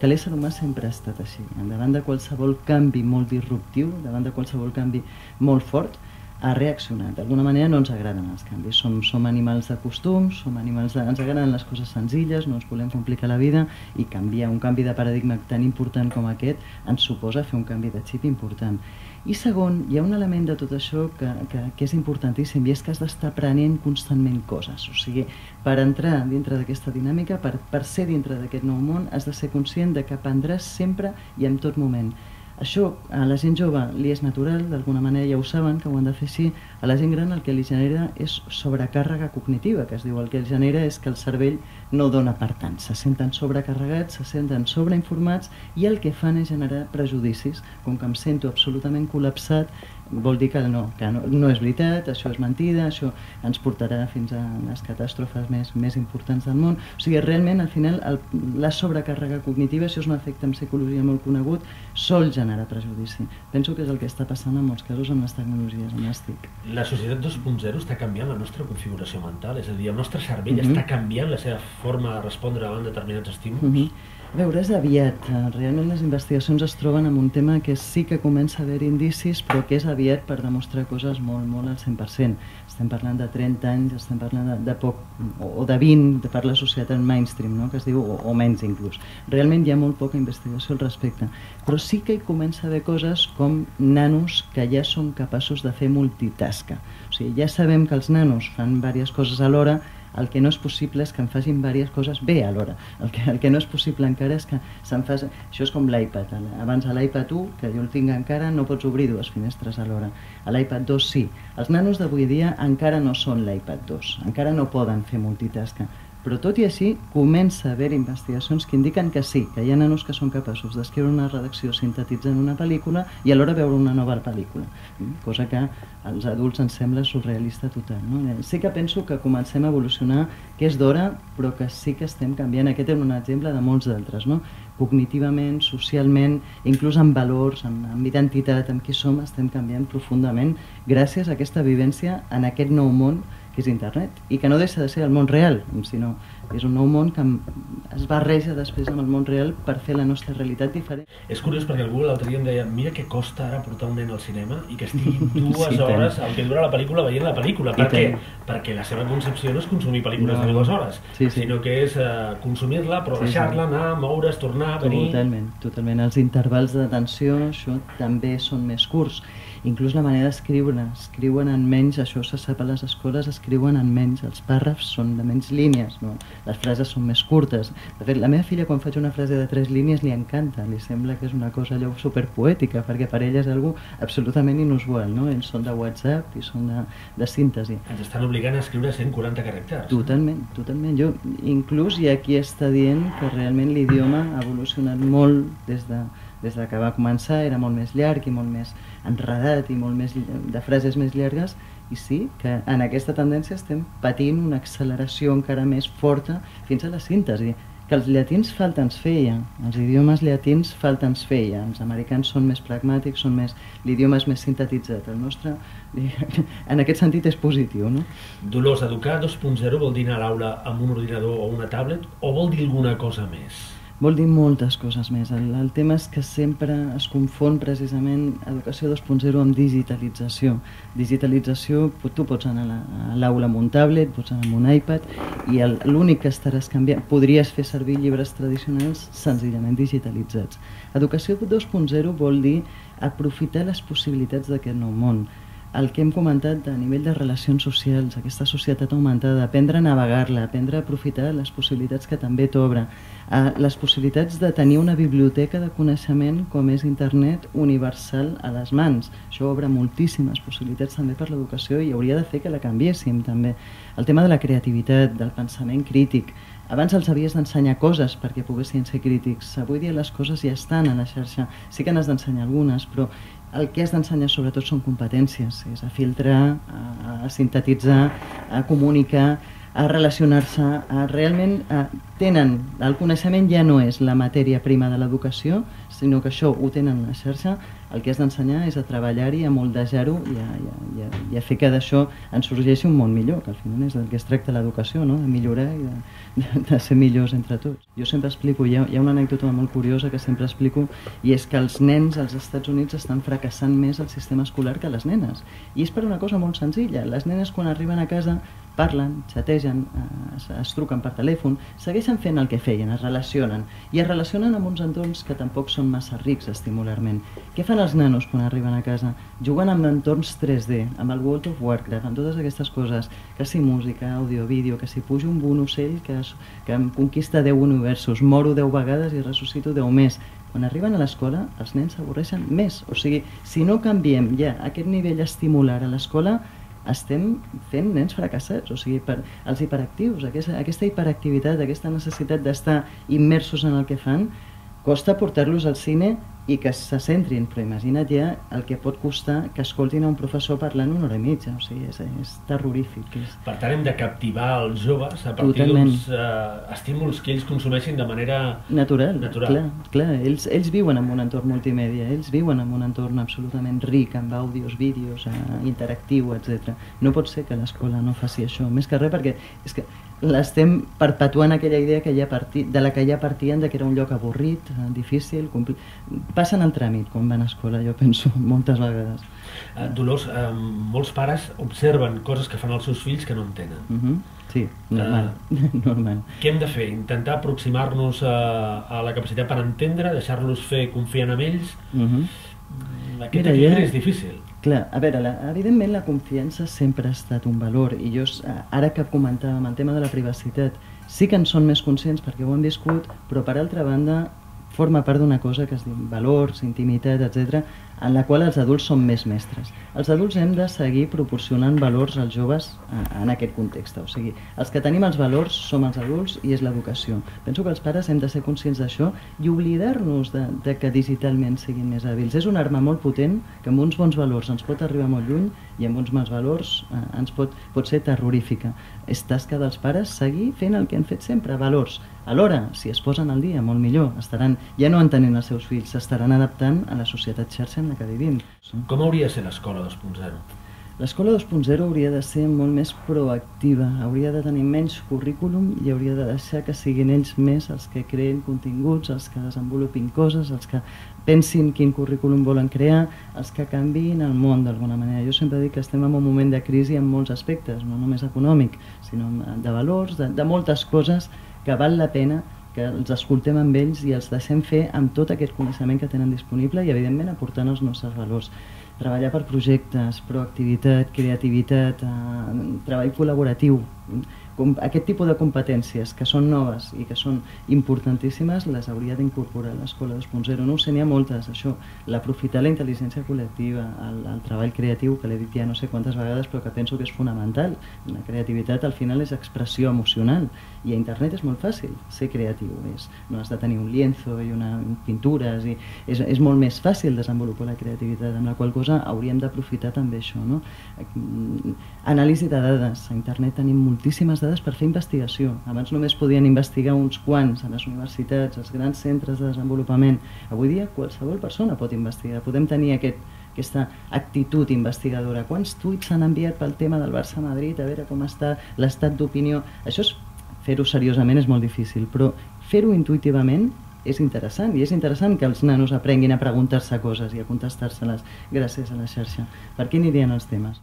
que l'ésser humà sempre ha estat així. Davant de qualsevol canvi molt disruptiu, davant de qualsevol canvi molt fort, ha reaccionat. D'alguna manera no ens agraden els canvis. Som animals de costums, ens agraden les coses senzilles, no ens volem complicar la vida, i canviar un canvi de paradigma tan important com aquest ens suposa fer un canvi de xip important. I segon, hi ha un element de tot això que és importantíssim, i és que has d'estar aprenent constantment coses. O sigui, per entrar dintre d'aquesta dinàmica, per ser dintre d'aquest nou món, has de ser conscient de que aprendràs sempre i en tot moment. Això a la gent jove li és natural, d'alguna manera ja ho saben, que ho han de fer així. A la gent gran el que li genera és sobrecàrrega cognitiva, que es diu. El que li genera és que el cervell no dona per tant. Se senten sobrecarregats, se senten sobreinformats, i el que fan és generar prejudicis. Com que em sento absolutament col·lapsat, vol dir que no és veritat, això és mentida, això ens portarà fins a les catàstrofes més importants del món. O sigui, realment, al final, la sobrecàrrega cognitiva, això és un efecte en psicologia molt conegut, sol generar prejudici. Penso que és el que està passant en molts casos amb les tecnologies, amb les TIC. La societat 2.0 està canviant la nostra configuració mental, és a dir, el nostre cervell està canviant la seva forma de respondre davant determinats estímuls. A veure, és aviat. Realment les investigacions es troben amb un tema que sí que comença a haver indicis, però que és aviat per demostrar coses molt al 100%. Estem parlant de 30 anys, estem parlant de poc, o de 20 per la societat mainstream, no? Que es diu, o menys inclús. Realment hi ha molt poca investigació al respecte. Però sí que hi comença a haver coses com nanos que ja són capaços de fer multitasca. O sigui, ja sabem que els nanos fan diverses coses alhora. El que no és possible és que em facin diverses coses bé alhora. El que no és possible encara és que se'n faci... Això és com l'iPad. Abans a l'iPad 1, que jo el tinc encara, no pots obrir dues finestres alhora. A l'iPad 2 sí. Els nanos d'avui dia encara no són l'iPad 2. Encara no poden fer multitasca. Però tot i així comença a haver investigacions que indiquen que sí, que hi ha nanos que són capaços d'escriure una redacció sintetitzant una pel·lícula i alhora veure una nova pel·lícula, cosa que als adults ens sembla surrealista total, no? Sí que penso que comencem a evolucionar, que és d'hora, però que sí que estem canviant. Aquest és un exemple de molts d'altres, no? Cognitivament, socialment, inclús amb valors, amb identitat, amb qui som, estem canviant profundament gràcies a aquesta vivència en aquest nou món que és internet, i que no deixa de ser el món real, sinó és un nou món que es barreja després amb el món real per fer la nostra realitat diferent. És curiós perquè algú l'altre dia em deia, mira què costa ara portar un nen al cinema i que estigui 2 hores el que dura la pel·lícula veient la pel·lícula. Per què? Perquè la seva concepció no és consumir pel·lícules de 2 hores, sinó que és consumir-la, però deixar-la anar, moure's, tornar, venir... Totalment. Els intervals d'atenció, això també són més curts. Inclús la manera d'escriure, escriuen en menys, això se sap a les escoles, escriuen en menys, els pàrrafs són de menys línies, no? Les frases són més curtes. De fet, la meva filla quan faig una frase de 3 línies li encanta, li sembla que és una cosa allò superpoètica, perquè per ella és algo absolutament inusual, no? Ells són de WhatsApp i són de síntesi. Ens estan obligant a escriure 140 caràcters. Totalment. Jo, inclús hi ha qui està dient que realment l'idioma ha evolucionat molt des de que va començar, era molt més llarg i molt més enredat i molt més de frases més llargues, i sí que en aquesta tendència estem patint una acceleració encara més forta fins a la síntesi, que els llatins falta ens feia, els idiomes llatins falta ens feia, els americans són més pragmàtics, l'idioma és més sintetitzat, el nostre en aquest sentit és positiu, no? Dolors, educar 2.0 vol dir anar a l'aula amb un ordinador o una tablet o vol dir alguna cosa més? Vol dir moltes coses més. El tema és que sempre es confon precisament educació 2.0 amb digitalització. Digitalització, tu pots anar a l'aula amb un tablet, pots anar amb un iPad, i l'únic que estaràs canviant, podries fer servir llibres tradicionals senzillament digitalitzats. Educació 2.0 vol dir aprofitar les possibilitats d'aquest nou món. El que hem comentat a nivell de relacions socials, aquesta societat augmentada, aprendre a navegar-la, aprendre a aprofitar les possibilitats que també t'obre, les possibilitats de tenir una biblioteca de coneixement com és internet universal a les mans. Això obre moltíssimes possibilitats també per l'educació i hauria de fer que la canviéssim també. El tema de la creativitat, del pensament crític. Abans els havies d'ensenyar coses perquè poguessin ser crítics. Avui dia les coses ja estan a la xarxa. Sí que n'has d'ensenyar algunes, però el que has d'ensenyar sobretot són competències, és a filtrar, a sintetitzar, a comunicar, a relacionar-se, realment tenen, el coneixement ja no és la matèria prima de l'educació, sinó que això ho tenen a la xarxa, el que has d'ensenyar és a treballar-hi, a moldejar-ho i a fer que d'això en sorgeixi un món millor, que al final és del que es tracta l'educació, no? De millorar i de ser millors entre tots. Jo sempre explico, hi ha una anècdota molt curiosa que sempre explico, i és que els nens als Estats Units estan fracassant més el sistema escolar que les nenes. I és per una cosa molt senzilla. Les nenes quan arriben a casa parlen, xategen, es truquen per telèfon, segueixen fent el que feien, es relacionen, i es relacionen amb uns entorns que tampoc són massa rics estimularment. Què fan els nanos quan arriben a casa? Juguen amb entorns 3D, amb el World of Warcraft, amb totes aquestes coses, que si música, àudio, vídeo, que si pujo amb un ocell que em conquista 10 universos, moro 10 vegades i ressuscito 10 més. Quan arriben a l'escola, els nens s'avorreixen més. O sigui, si no canviem ja aquest nivell estimular a l'escola, estem fent nens fracassats. O sigui, els hiperactius, aquesta hiperactivitat, aquesta necessitat d'estar immersos en el que fan, costa portar-los al cine i que se centrin, però imagina't ja el que pot costar que escoltin a un professor parlant una hora i mitja, o sigui, és terrorífic. Per tant, hem de captivar els joves a partir d'uns estímuls que ells consumeixin de manera natural. Clar, ells viuen en un entorn multimèdia, ells viuen en un entorn absolutament ric, amb àudios, vídeos, interactiu, etc. No pot ser que l'escola no faci això, més que res perquè és que l'estem perpetuant aquella idea de la que ja partien, que era un lloc avorrit, difícil, passen el tràmit quan van a escola, jo penso, moltes vegades. Dolors, molts pares observen coses que fan els seus fills que no entenen. Sí, normal. Què hem de fer? Intentar aproximar-nos a la capacitat per entendre, deixar-los fer, confiar en ells? Aquest equilibri és difícil. Clar, a veure, evidentment la confiança sempre ha estat un valor, i jo, ara que comentàvem el tema de la privacitat, sí que en són més conscients perquè ho han viscut, però per altra banda forma part d'una cosa que es diu valors, intimitat, etc., en la qual els adults són més mestres. Els adults hem de seguir proporcionant valors als joves en aquest context. O sigui, els que tenim els valors som els adults i és l'educació. Penso que els pares hem de ser conscients d'això i oblidar-nos de que digitalment siguin més hàbils. És una arma molt potent que amb uns bons valors ens pot arribar molt lluny i amb uns mals valors ens pot ser terrorífica. És tasca dels pares seguir fent el que han fet sempre, valors. Alhora, si es posen al dia, molt millor, estaran ja no entenent els seus fills, s'estaran adaptant a la societat xarxa en la que vivim. Com hauria de ser l'escola 2.0? L'escola 2.0 hauria de ser molt més proactiva, hauria de tenir menys currículum i hauria de deixar que siguin ells més els que creen continguts, els que desenvolupin coses, els que pensin quin currículum volen crear, els que canviïn el món d'alguna manera. Jo sempre dic que estem en un moment de crisi en molts aspectes, no només econòmic, sinó de valors, de moltes coses que val la pena que els escoltem amb ells i els deixem fer amb tot aquest coneixement que tenen disponible i, evidentment, aportant els nostres valors. Treballar per projectes, proactivitat, creativitat, treball col·laboratiu. Aquest tipus de competències que són noves i que són importantíssimes les hauria d'incorporar l'escola 2.0. No ho sé, n'hi ha moltes, això. L'aprofitar la intel·ligència col·lectiva, el treball creatiu, que l'he dit ja no sé quantes vegades, però que penso que és fonamental. La creativitat al final és expressió emocional i a internet és molt fàcil ser creatiu. No has de tenir un lienzo i pintures, i és molt més fàcil desenvolupar la creativitat, amb la qual cosa hauríem d'aprofitar també això. Anàlisi de dades. A internet tenim moltíssimes dades per fer investigació. Abans només podien investigar uns quants a les universitats, als grans centres de desenvolupament. Avui dia qualsevol persona pot investigar. Podem tenir aquesta actitud investigadora. Quants tuits s'han enviat pel tema del Barça-Madrid, a veure com està l'estat d'opinió. Això fer-ho seriosament és molt difícil, però fer-ho intuïtivament és interessant, i és interessant que els nanos aprenguin a preguntar-se coses i a contestar-se-les gràcies a la xarxa. Per aquí anirien els temes.